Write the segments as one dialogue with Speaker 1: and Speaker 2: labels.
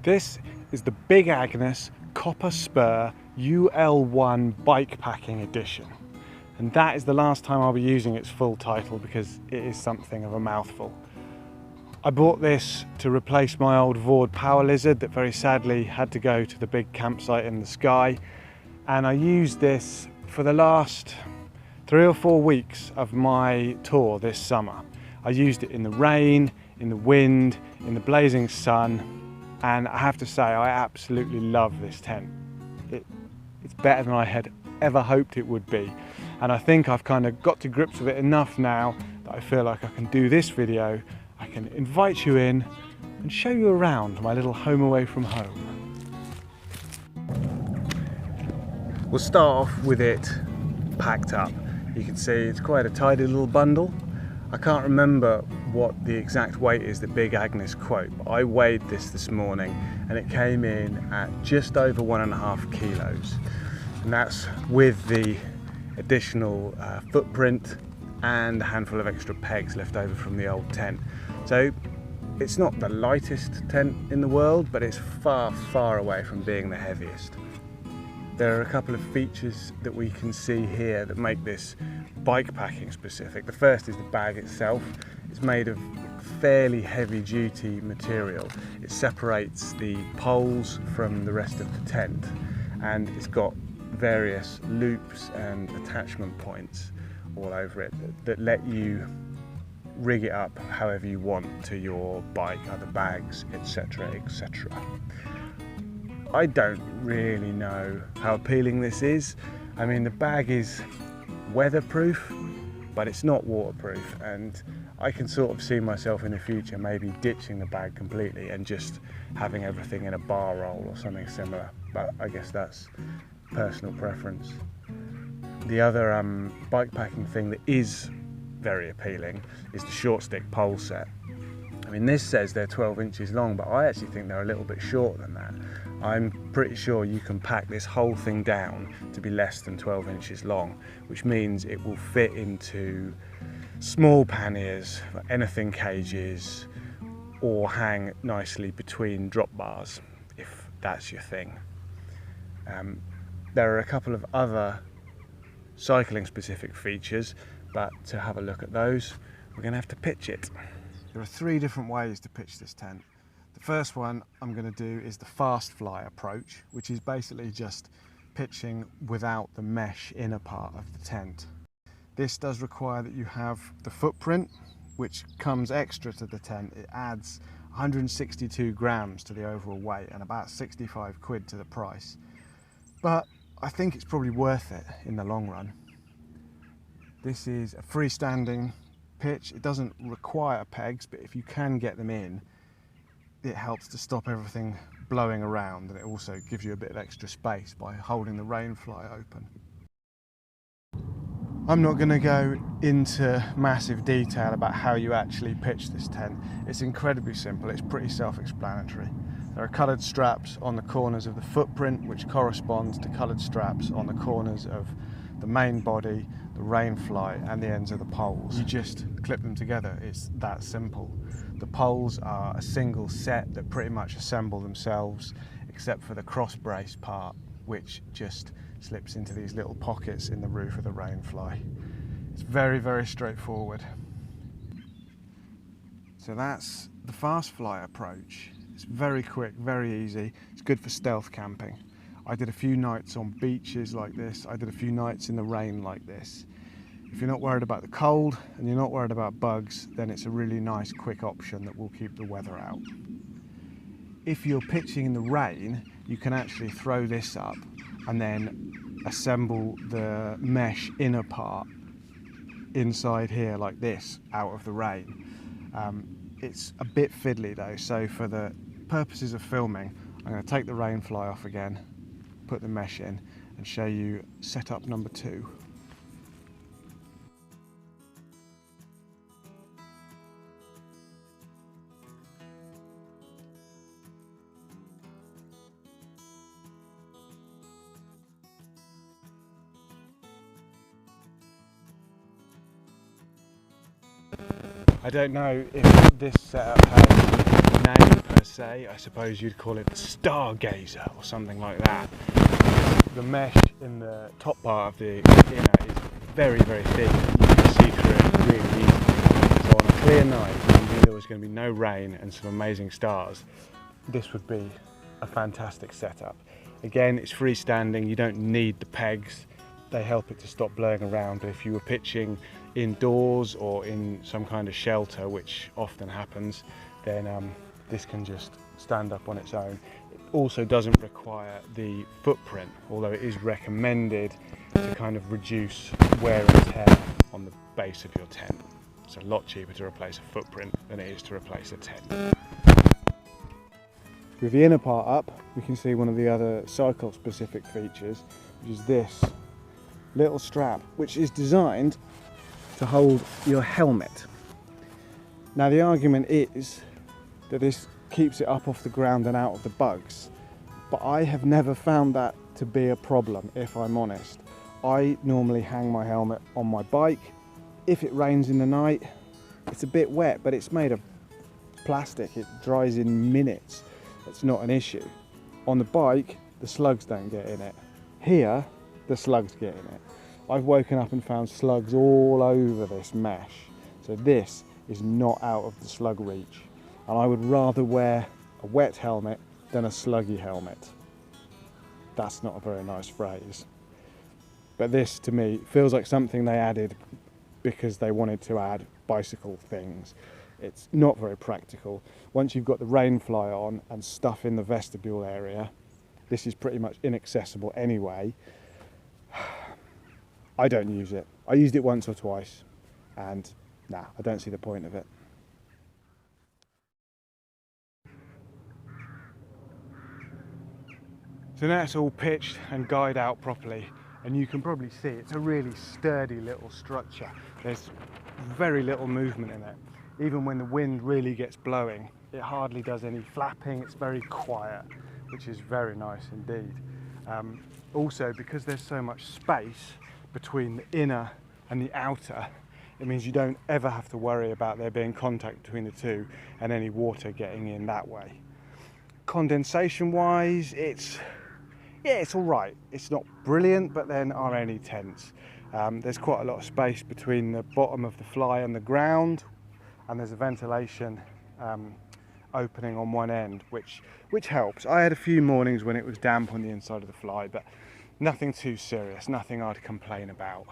Speaker 1: This is the Big Agnes Copper Spur UL1 Bikepacking edition, and that is the last time I'll be using its full title because it is something of a mouthful. I bought this to replace my old Vord Power Lizard that very sadly had to go to the big campsite in the sky, and I used this for the last 3 or 4 weeks of my tour this summer. I used it in the rain, in the wind, in the blazing sun, and I have to say I absolutely love this tent. It's better than I had ever hoped it would be, and I think I've kind of got to grips with it enough now that I feel like I can do this video. I can invite you in and show you around my little home away from home. We'll start off with it packed up. You can see it's quite a tidy little bundle. I can't remember what the exact weight is that Big Agnes quote, but I weighed this morning and it came in at just over 1.5 kilos. And that's with the additional footprint and a handful of extra pegs left over from the old tent. So it's not the lightest tent in the world, but it's far, far away from being the heaviest. There are a couple of features that we can see here that make this bike packing specific. The first is the bag itself. It's made of fairly heavy duty material. It separates the poles from the rest of the tent, and it's got various loops and attachment points all over it that let you rig it up however you want to your bike, other bags, etc, etc. I don't really know how appealing this is. I mean, the bag is weatherproof, but it's not waterproof, and I can sort of see myself in the future maybe ditching the bag completely and just having everything in a bar roll or something similar, but I guess that's personal preference. The other bike packing thing that is very appealing is the short stick pole set. I mean, this says they're 12 inches long, but I actually think they're a little bit shorter than that. I'm pretty sure you can pack this whole thing down to be less than 12 inches long, which means it will fit into small panniers, anything cages, or hang nicely between drop bars, if that's your thing. There are a couple of other cycling specific features, but to have a look at those, we're going to have to pitch it. There are 3 different ways to pitch this tent. The first one I'm going to do is the fast fly approach, which is basically just pitching without the mesh inner part of the tent. This does require that you have the footprint, which comes extra to the tent. It adds 162 grams to the overall weight and about 65 quid to the price. But I think it's probably worth it in the long run. This is a freestanding pitch. It doesn't require pegs, but if you can get them in, it helps to stop everything blowing around, and it also gives you a bit of extra space by holding the rain fly open. I'm not going to go into massive detail about how you actually pitch this tent. It's incredibly simple. It's pretty self-explanatory. There are coloured straps on the corners of the footprint, which corresponds to coloured straps on the corners of the main body, the rain fly, and the ends of the poles. You just clip them together. It's that simple. The poles are a single set that pretty much assemble themselves, except for the cross brace part, which just slips into these little pockets in the roof of the rain fly. It's very, very straightforward. So that's the fast fly approach. It's very quick, very easy. It's good for stealth camping. I did a few nights on beaches like this. I did a few nights in the rain like this. If you're not worried about the cold and you're not worried about bugs, then it's a really nice quick option that will keep the weather out. If you're pitching in the rain, you can actually throw this up and then assemble the mesh inner part inside here like this out of the rain. It's a bit fiddly though, so for the purposes of filming, I'm going to take the rain fly off again, put the mesh in, and show you setup number 2. I don't know if this setup has a name per se. say. I suppose you'd call it the stargazer or something like that. The mesh in the top part of the inner is very, very thin. You can see through it really easily. So on a clear night, when you knew there was going to be no rain and some amazing stars, this would be a fantastic setup. Again, it's freestanding, you don't need the pegs. They help it to stop blowing around, but if you were pitching indoors or in some kind of shelter, which often happens, then this can just stand up on its own. It also doesn't require the footprint, although it is recommended to kind of reduce wear and tear on the base of your tent. It's a lot cheaper to replace a footprint than it is to replace a tent. With the inner part up, we can see one of the other cycle specific features, which is this little strap, which is designed to hold your helmet. Now the argument is that this keeps it up off the ground and out of the bugs, but I have never found that to be a problem, if I'm honest. I normally hang my helmet on my bike. If it rains in the night, it's a bit wet, but it's made of plastic, it dries in minutes. It's not an issue. On the bike, the slugs don't get in it. Here, the slugs get in it. I've woken up and found slugs all over this mesh. So this is not out of the slug reach. And I would rather wear a wet helmet than a sluggy helmet. That's not a very nice phrase. But this, to me, feels like something they added because they wanted to add bicycle things. It's not very practical. Once you've got the rain fly on and stuff in the vestibule area, this is pretty much inaccessible anyway. I don't use it. I used it once or twice and nah, I don't see the point of it. So now it's all pitched and guyed out properly, and you can probably see it's a really sturdy little structure. There's very little movement in it. Even when the wind really gets blowing, it hardly does any flapping. It's very quiet, which is very nice indeed. Also, because there's so much space between the inner and the outer, it means you don't ever have to worry about there being contact between the two and any water getting in that way. Condensation wise, it's all right. It's not brilliant, but then are any tents. There's quite a lot of space between the bottom of the fly and the ground, and there's a ventilation opening on one end, which helps. I had a few mornings when it was damp on the inside of the fly, but nothing too serious, nothing I'd complain about.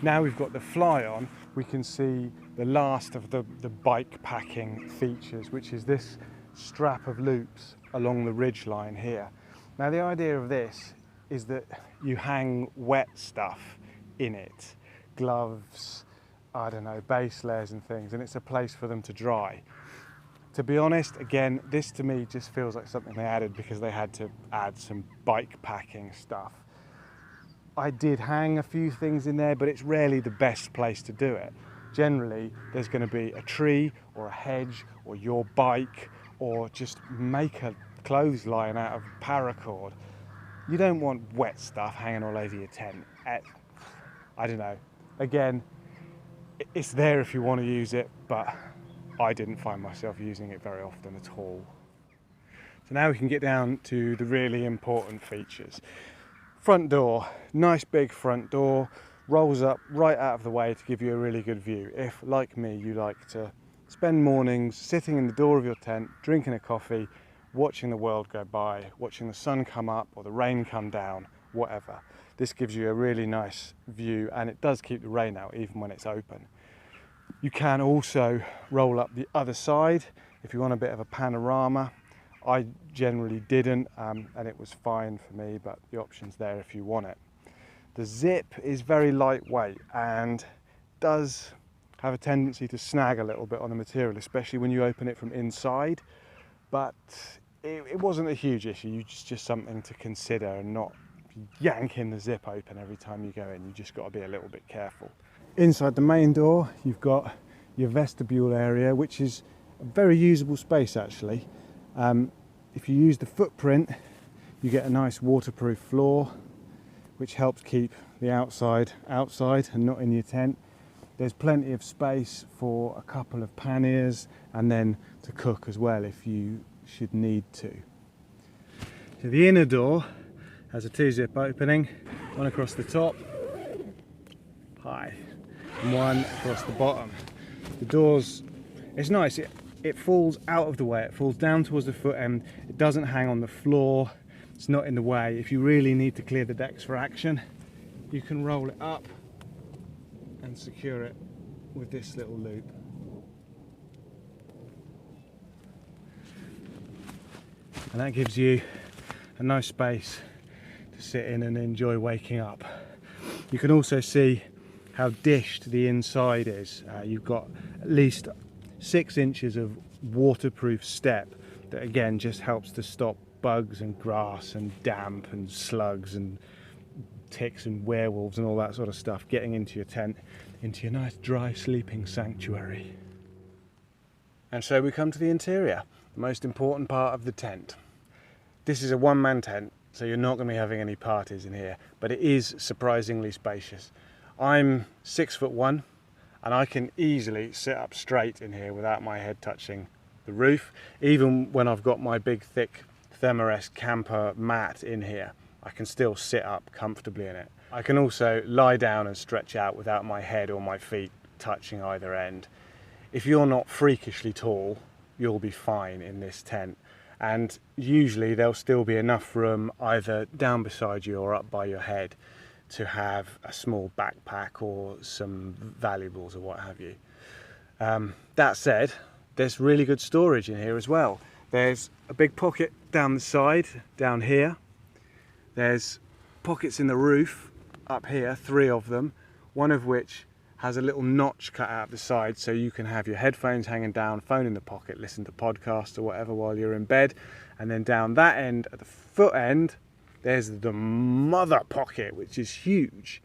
Speaker 1: Now we've got the fly on, we can see the last of the bike packing features, which is this strap of loops along the ridge line here. Now the idea of this is that you hang wet stuff in it, gloves, I don't know, base layers and things, and it's a place for them to dry. To be honest, again, this to me just feels like something they added because they had to add some bike packing stuff. I did hang a few things in there, but it's rarely the best place to do it. Generally, there's going to be a tree or a hedge or your bike, or just make a clothesline out of paracord. You don't want wet stuff hanging all over your tent. I don't know. Again, it's there if you want to use it, but I didn't find myself using it very often at all. So now we can get down to the really important features. Front door, nice big front door, rolls up right out of the way to give you a really good view. If, like me, you like to spend mornings sitting in the door of your tent, drinking a coffee, watching the world go by, watching the sun come up or the rain come down, whatever. This gives you a really nice view, and it does keep the rain out even when it's open. You can also roll up the other side if you want a bit of a panorama. I generally didn't, and it was fine for me, but the option's there if you want it. The zip is very lightweight and does have a tendency to snag a little bit on the material, especially when you open it from inside, but it wasn't a huge issue. It's just something to consider, and not yanking the zip open every time you go in. You just got to be a little bit careful. Inside the main door, you've got your vestibule area, which is a very usable space actually. If you use the footprint, you get a nice waterproof floor, which helps keep the outside and not in your tent. There's plenty of space for a couple of panniers and then to cook as well if you should need to. So the inner door has a 2-zip opening, one across the top, high, and one across the bottom. The doors, it's nice, it falls out of the way, it falls down towards the foot end, it doesn't hang on the floor, it's not in the way. If you really need to clear the decks for action, you can roll it up and secure it with this little loop. And that gives you a nice space to sit in and enjoy waking up. You can also see how dished the inside is. You've got at least 6 inches of waterproof step that again just helps to stop bugs and grass and damp and slugs and ticks and werewolves and all that sort of stuff getting into your tent, into your nice dry sleeping sanctuary. And so we come to the interior, the most important part of the tent. This is a one-man tent, so you're not going to be having any parties in here, but it is surprisingly spacious. I'm 6'1", and I can easily sit up straight in here without my head touching the roof. Even when I've got my big thick Thermarest camper mat in here, I can still sit up comfortably in it. I can also lie down and stretch out without my head or my feet touching either end. If you're not freakishly tall, you'll be fine in this tent. And usually there'll still be enough room either down beside you or up by your head to have a small backpack or some valuables or what have you. That said, there's really good storage in here as well. There's a big pocket down the side, down here. There's pockets in the roof up here, 3 of them, one of which has a little notch cut out the side so you can have your headphones hanging down, phone in the pocket, listen to podcasts or whatever while you're in bed. And then down that end, at the foot end, there's the mother pocket, which is huge.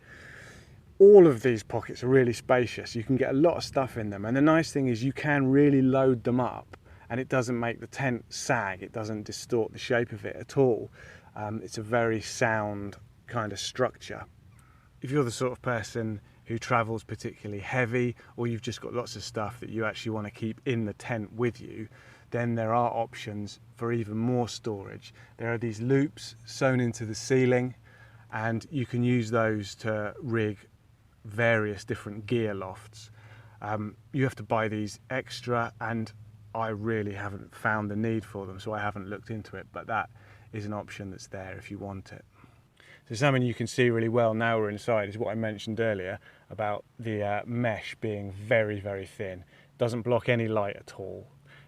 Speaker 1: All of these pockets are really spacious. You can get a lot of stuff in them. And the nice thing is you can really load them up and it doesn't make the tent sag. It doesn't distort the shape of it at all. It's a very sound kind of structure. If you're the sort of person who travels particularly heavy, or you've just got lots of stuff that you actually want to keep in the tent with you, then there are options for even more storage. There are these loops sewn into the ceiling, and you can use those to rig various different gear lofts. You have to buy these extra, and I really haven't found the need for them, so I haven't looked into it, but that is an option that's there if you want it. So something you can see really well now we're inside is what I mentioned earlier about the mesh being very, very thin. It doesn't block any light at all.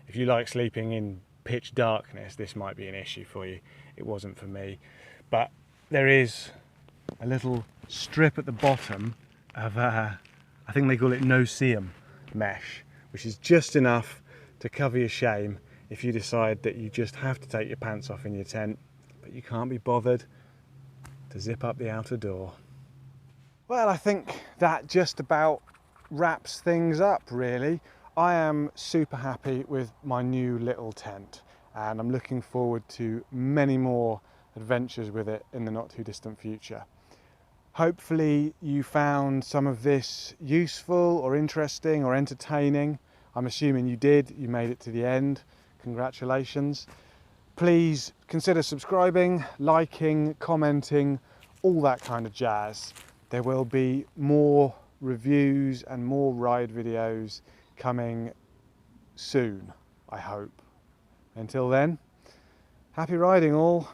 Speaker 1: If you like sleeping in pitch darkness, this might be an issue for you. It wasn't for me. But there is a little strip at the bottom of, I think they call it no-seam mesh, which is just enough to cover your shame if you decide that you just have to take your pants off in your tent, but you can't be bothered to zip up the outer door. Well, I think that just about wraps things up, really. I am super happy with my new little tent, and I'm looking forward to many more adventures with it in the not too distant future. Hopefully you found some of this useful or interesting or entertaining. I'm assuming you did. You made it to the end. Congratulations. Please consider subscribing, liking, commenting, all that kind of jazz. There will be more reviews and more ride videos coming soon, I hope. Until then, happy riding all.